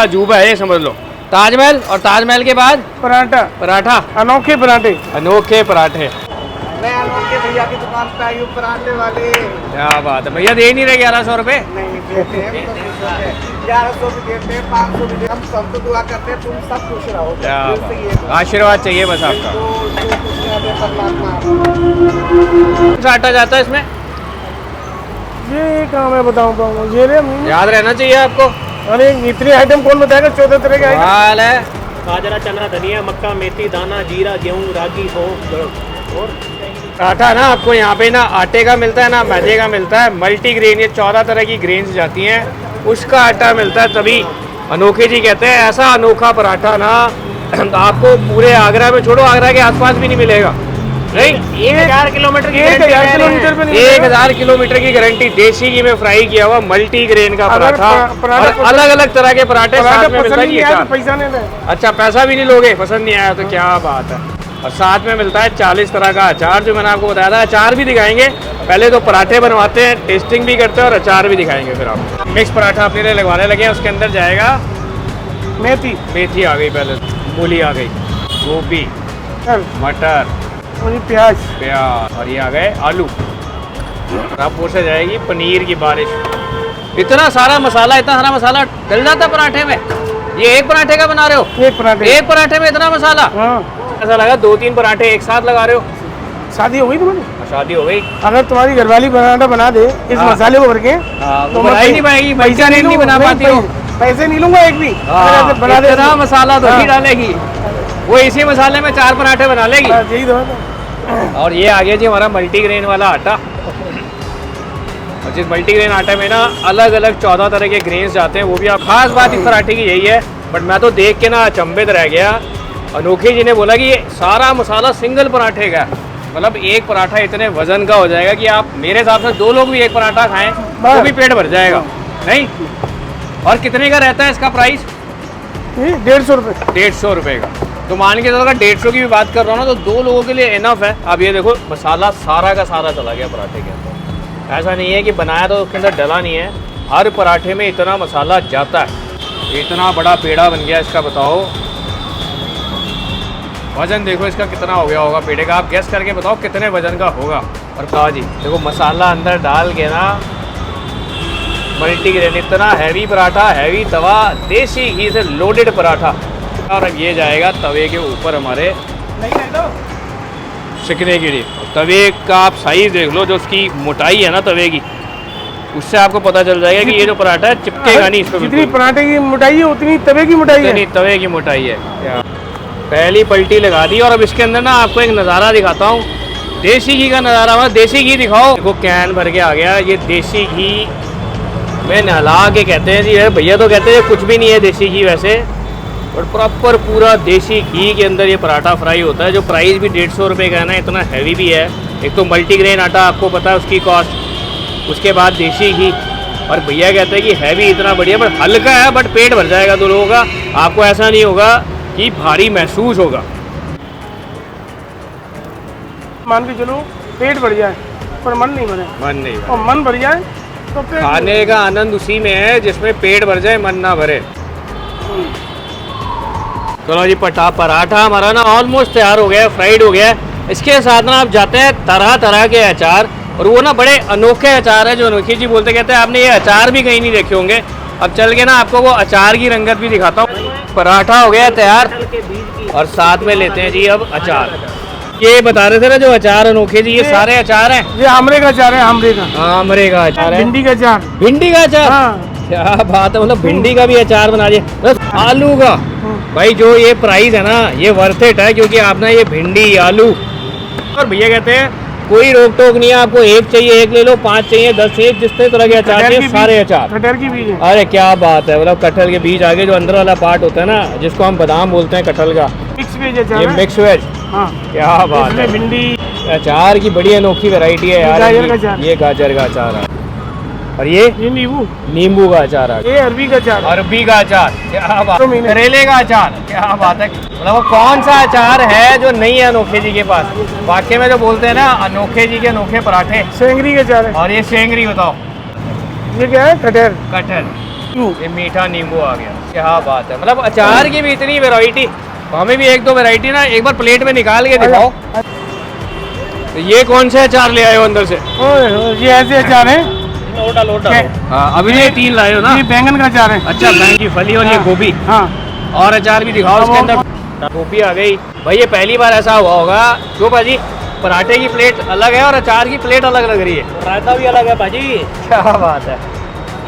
अजूबा है ये, समझ लो। ताजमहल, और ताजमहल के बाद पराठा। पराठा, अनोखे पराठे। अनोखे पराठे। मैं अनोखे भैया की दुकान पे आई हूँ, पराठे वाले। क्या बात है भैया, दे नहीं रहे 1100 रुपये? नहीं देते हैं, 1100 भी देते हैं, 500 भी देते हैं। हम सबको दुआ करते हैं तुम सब खुश रहो। क्या आशीर्वाद चाहिए बस आपका। आटा जाता है इसमें? ये कहाँ मैं बताऊँ पाऊँगा, ये रे याद रहना चाहिए आपको। अरे इतने आइटम कौन बताएगा, 14 तरह के आइटम। हाल है। बाजरा, चना, धनिया, मक्का, मेथी, दाना, जीरा, गेहूँ, रागी, सौंफ और आटा ना आपको यहाँ पे ना आटे का मिलता है ना मैदे का मिलता है, मल्टी ग्रेन, ये 14 तरह की ग्रेन्स जाती हैं, उसका आटा मिलता है, तभी अनोखे जी कहते हैं। ऐसा अनोखा पराठा ना आपको पूरे आगरा में, छोड़ो आगरा के आसपास भी नहीं मिलेगा। नहीं, 1000 किलोमीटर की 1000 किलोमीटर पे नहीं मिलेगा। 1000 किलोमीटर की गारंटी, देसी घी में फ्राई किया हुआ मल्टी ग्रेन का पराठा, और अलग अलग तरह के पराठे साथ में मिलता है। तो पैसा नहीं ले। अच्छा, पैसा भी नहीं लोगे? पसंद नहीं आया तो क्या बात है। और साथ में मिलता है 40 तरह का अचार, जो मैंने आपको बताया था। अचार भी दिखाएंगे, पहले तो पराठे बनवाते हैं, टेस्टिंग भी करते हैं, और अचार भी दिखाएंगे फिर आप। मिक्स पराठा अपने लिए लगवाने लगे हैं, उसके अंदर जाएगा मेथी, मेथी आ गई, पहले मूली आ गई, गोभी, मटर, प्याज, और ये आ गए आलू। अब से जाएगी पनीर की बारिश। इतना सारा मसाला, इतना सारा मसाला डल जाता है पराठे में? ये एक पराठे का बना रहे हो? एक पराठे में इतना मसाला? हाँ। ऐसा लगा 2-3 पराठे एक साथ लगा रहे हो। शादी हो गई तुम्हारी? शादी हो गई। अगर तुम्हारी घरवाली पराठा बना दे इस मसाले को भर के, तो बना ही नहीं पाएगी, पैसा नहीं बना पाती हो। पैसे नहीं लूंगा एक भी। बना दे ना, मसाला तो नहीं डालेगी वो, इसी मसाले में 4 पराठे बना लेगी। यही तो। और ये आ गया जी हमारा मल्टीग्रेन वाला आटा। और जिस मल्टीग्रेन आटे में ना अलग अलग 14 तरह के ग्रेन्स जाते हैं, वो भी आप, खास बात इस पराठे की यही है। बट मैं तो देख के ना अचंभित रह गया। अनोखे जी ने बोला कि ये सारा मसाला सिंगल पराठे का है, मतलब एक पराठा इतने वजन का हो जाएगा कि आप, मेरे हिसाब से 2 लोग भी एक पराठा खाएं तो भी पेट भर जाएगा। नहीं, और कितने का रहता है इसका प्राइस? 150 रुपये। 150 रुपये का। तो मान के चलो अगर 150 की भी बात कर रहा हूँ ना, तो 2 लोगों के लिए इनफ है। अब ये देखो, मसाला सारा का सारा चला गया पराठे के अंदर। ऐसा नहीं है कि बनाया तो उसके अंदर डला नहीं है, हर पराठे में इतना मसाला जाता है। इतना बड़ा पेड़ा बन गया इसका, बताओ वजन देखो इसका कितना हो गया होगा पेड़े का। आप गैस करके बताओ कितने वजन का होगा। और कहा जी देखो, मसाला अंदर डाल के ना मल्टीग्रेन, इतना हैवी पराठा, हैवी तवा, देसी घी से लोडेड पराठा। और अब ये जाएगा तवे के ऊपर हमारे सिकने के लिए। तवे का आप साइज देख लो, जो उसकी मोटाई है ना तवे की, उससे आपको पता चल जाएगा कि ये जो पराठा है चिपकेगा नहीं इस पर। जितनी पराठे की मोटाई है उतनी तवे की मोटाई है। तवे की मोटाई है। पहली पलटी लगा दी। और अब इसके अंदर ना आपको एक नज़ारा दिखाता हूँ, देसी घी का नज़ारा। हुआ देसी घी दिखाओ। देखो कैन भर के आ गया। ये देसी घी में नहला के कहते हैं जी, भैया तो कहते हैं कुछ भी नहीं है देसी घी वैसे, और प्रॉपर पूरा देसी घी के अंदर ये पराठा फ्राई होता है। जो प्राइस भी 150 रुपये का है ना, इतना हैवी भी है। एक तो मल्टीग्रेन आटा आपको पता है उसकी कॉस्ट, उसके बाद देसी घी, और भैया कहते हैं कि हैवी इतना बढ़िया, बट हल्का है, बट पेट भर जाएगा 2 लोगों का। आपको ऐसा नहीं होगा कि भारी महसूस होगा। मान के चलो पेट भर जाए पर मन नहीं भरे, मन नहीं, और मन भर जाए तो पेट। खाने का आनंद उसी में है जिसमें पेट भर जाए, मन ना भरे। चलो जी, पराठा हमारा ना ऑलमोस्ट तैयार हो गया है, फ्राइड हो गया है। इसके साथ ना आप जाते हैं तरह तरह के अचार, और वो ना बड़े अनोखे अचार है जो अनोखी जी बोलते कहते हैं। आपने ये अचार भी कहीं नहीं देखे होंगे। अब चल के ना आपको वो अचार की रंगत भी दिखाता हूँ। पराठा हो गया तैयार, और साथ में लेते हैं जी अब अचार। ये बता रहे थे ना जो अचार अनोखे जी, ये सारे अचार हैं। ये आमरे का अचार है, आमरे का अचार है, भिंडी का अचार, भिंडी का अचार। हाँ। क्या बात है, मतलब भिंडी का भी अचार बना दिया, बस आलू का। भाई जो ये प्राइस है ना, ये वर्थ इट है, क्योंकि आप ना ये भिंडी, आलू, और भैया कहते हैं कोई रोक टोक नहीं है, आपको एक चाहिए एक ले लो, 5 चाहिए 10 चाहिए, जिस तरह के अचार चाहिए सारे अचार। कटहल की बीज है। अरे क्या बात है, मतलब कटहल के बीज आगे जो अंदर वाला पार्ट होता है ना, जिसको हम बादाम बोलते हैं कटहल का, मिक्स वेज अचार, ये मिक्स वेज। हाँ। क्या बात है, भिंडी अचार की बड़ी अनोखी वैरायटी है यार। ये गाजर का अचार है, और ये नींबू का अचार है, ये अरबी का अचार, अरबी का अचार। क्या बात, करेले का अचार। क्या बात है, मतलब वो कौन सा अचार है जो नहीं है अनोखे जी के पास। वाकई में जो बोलते हैं ना, अनोखे जी के अनोखे पराठे। सेंगरी का अचार है। और ये सेंगरी बताओ, ये क्या है? कटहल। कटहल, ये मीठा नींबू आ गया। क्या बात है, मतलब अचार की भी इतनी वैरायटी। हमें भी एक दो वैरायटी ना एक बार प्लेट में निकाल के दिखाओ। तो ये कौन से अचार ले आए हो अंदर से? ये ऐसे अचार है। लोटा लोटा हाँ, अभी ये 3 लाए हो ना? ये बैंगन का अचार है। अच्छा, बैंगन की फली और ये गोभी। हाँ और अचार भी दिखाओ उसके अंदर। गोभी आ गई भाई। ये पहली बार ऐसा हुआ होगा क्यों भाजी, पराठे की प्लेट अलग है और अचार की प्लेट अलग लग रही है। रायता भी अलग है भाजी। क्या बात है।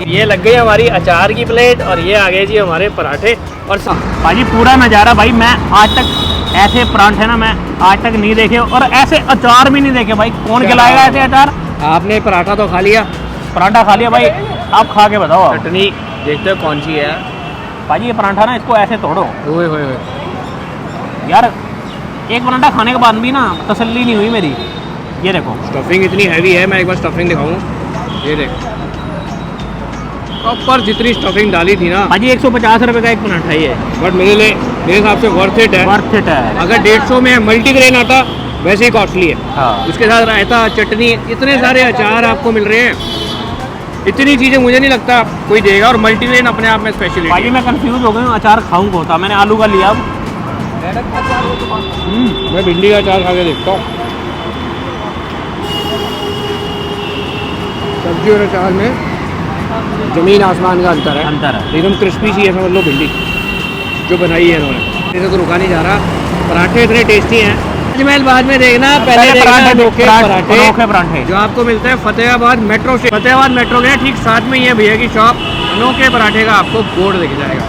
ये लग गई हमारी अचार की प्लेट और ये आ गए जी हमारे पराठे। और भाजी पूरा नज़ारा भाई, मैं आज तक ऐसे परांठे ना मैं आज तक नहीं देखे और ऐसे अचार भी नहीं देखे भाई। कौन खिलाएगा ऐसे अचार? आपने पराठा तो खा लिया, पराठा खा लिया भाई, आप खा के बताओ। आप चटनी देखते हो कौन सी है भाजी ये परांठा ना इसको ऐसे तोड़ो ओए होए होए। यार। एक परांठा खाने के बाद भी ना तसल्ली नहीं हुई मेरी। ये देखो स्टफिंग इतनी हैवी है, मैं एक बार स्टफिंग दिखाऊं। ये देख प्रॉपर जितनी स्टफिंग डाली थी ना भाजी 150 रुपये का एक परांठा ही है। बट मेरे हिसाब से वर्थ इट है। वर्थ इट है। अगर 150 में मल्टीग्रेन आता वैसे ही कॉस्टली है। हाँ उसके साथ रायता, चटनी, इतने सारे अचार आपको मिल रहे हैं। इतनी चीज़ें मुझे नहीं लगता कोई देगा। और मल्टीग्रेन अपने आप में स्पेशलिटी भाजी मैं कंफ्यूज हो गई हूँ, अचार खाऊं कौन सा? मैंने आलू का लिया अब। मैं भिंडी का अचार खा के देखता हूँ। सब्जी और अचार में जमीन आसमान का अंतर है। अंतर है। एकदम क्रिस्पी सी है, समझ लो भिंडी जो बनाई है इन्होंने। इसे तो रुका नहीं जा रहा। पराठे इतने टेस्टी हैं। ताजमहल बाद में देखना, पहले देखना अनोखे पराठे। अनोखे पराठे जो आपको मिलता है फतेहाबाद मेट्रो से। फतेहाबाद मेट्रो के ठीक साथ में ही है भैया की शॉप। अनोखे पराठे का आपको बोर्ड दिख जाएगा।